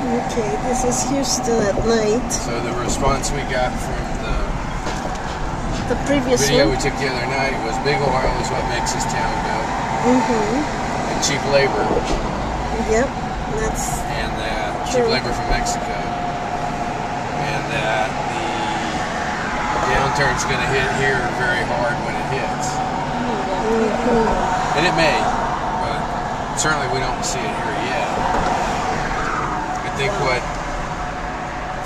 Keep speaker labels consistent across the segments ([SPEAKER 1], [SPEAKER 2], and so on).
[SPEAKER 1] Okay, this is Houston at night.
[SPEAKER 2] So the response we got from
[SPEAKER 1] The previous
[SPEAKER 2] video
[SPEAKER 1] one.
[SPEAKER 2] we took the other night was big oil is what makes this town go. And cheap labor.
[SPEAKER 1] Yep, that's
[SPEAKER 2] And
[SPEAKER 1] true.
[SPEAKER 2] cheap labor from Mexico. And that the downturn's going to hit here very hard when it hits. And it may, but certainly we don't see it here yet. I think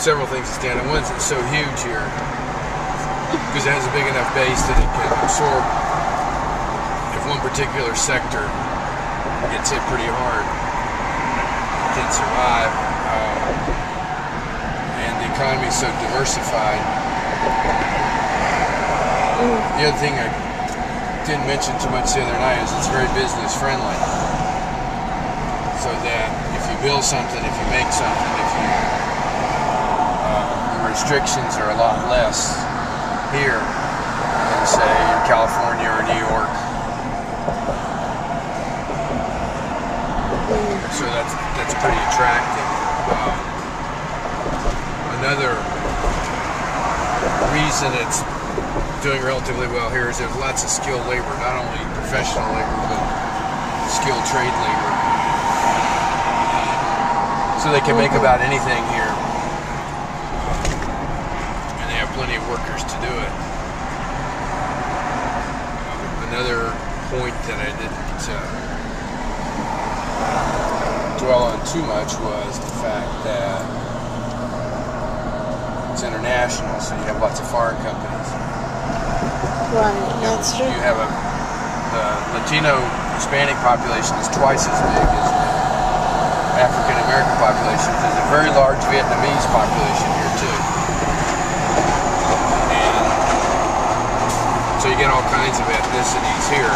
[SPEAKER 2] several things that stand out. One is it's so huge here because it has a big enough base that it can absorb. If one particular sector gets hit pretty hard, it can survive. And the economy is so diversified. The other thing I didn't mention too much the other night is it's very business friendly. So that if you build something, if you make something, the restrictions are a lot less here than say in California or New York. So that's pretty attractive. Another reason it's doing relatively well here is there's lots of skilled labor, not only professional labor, but skilled trade labor. So they can make about anything here. And they have plenty of workers to do it. Another point that I didn't dwell on too much was the fact that it's international, so you have lots of foreign companies.
[SPEAKER 1] right. That's true.
[SPEAKER 2] You have the Latino Hispanic population is twice as big as the African American population. There's a very large Vietnamese population here too. And so you get all kinds of ethnicities here.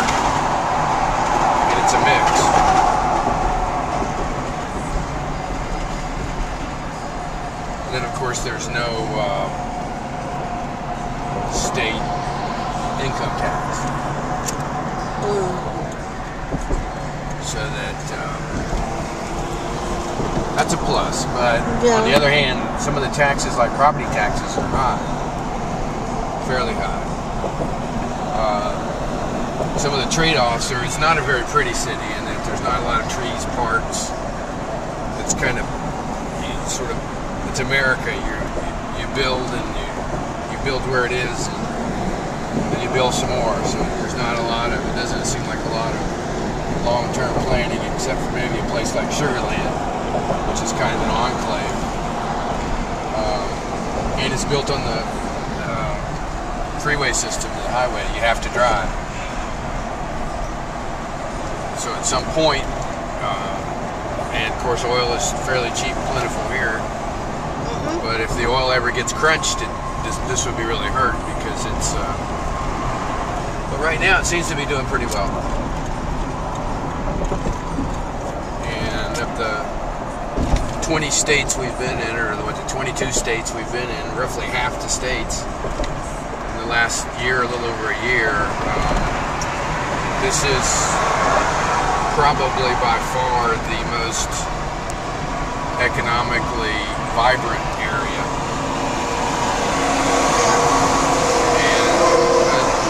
[SPEAKER 2] And it's a mix. And then of course there's no state income tax. So that's a plus, but on the other hand, some of the taxes, like property taxes, are high, fairly high. Some of the trade-offs are it's not a very pretty city, and that there's not a lot of trees, parks. It's kind of it's America. You build and you build where it is, and then you build some more. So there's not a lot of. It doesn't seem like a lot of long-term planning, except for maybe a place like Sugar Land, which is kind of an enclave. And it's built on the freeway system, the highway. You have to drive. So at some point, and of course oil is fairly cheap and plentiful here, but if the oil ever gets crunched, this would be really hurt because it's, but right now it seems to be doing pretty well. And of the 20 states we've been in, or the 22 states we've been in, roughly half the states in the last year, a little over a year, this is probably by far the most economically vibrant area. And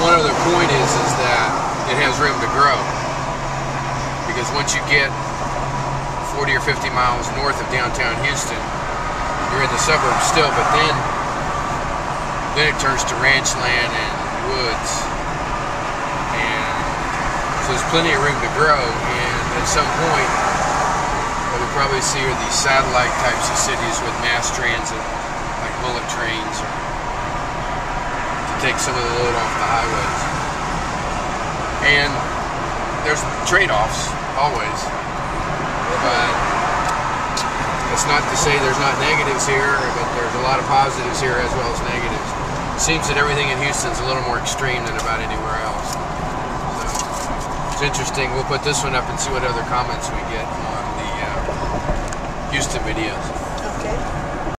[SPEAKER 2] one other point is that it has room to grow, because once you get 40 or 50 miles north of downtown Houston, you're in the suburbs still, but then it turns to ranch land and woods, and so there's plenty of room to grow. And at some point what we'll probably see are these satellite types of cities with mass transit, like bullet trains, or to take some of the load off the highways. And there's trade-offs always, but it's not to say there's not negatives here, but there's a lot of positives here as well as negatives. It seems that everything in Houston's a little more extreme than about anywhere else. So it's interesting. We'll put this one up and see what other comments we get on the Houston videos.
[SPEAKER 1] Okay.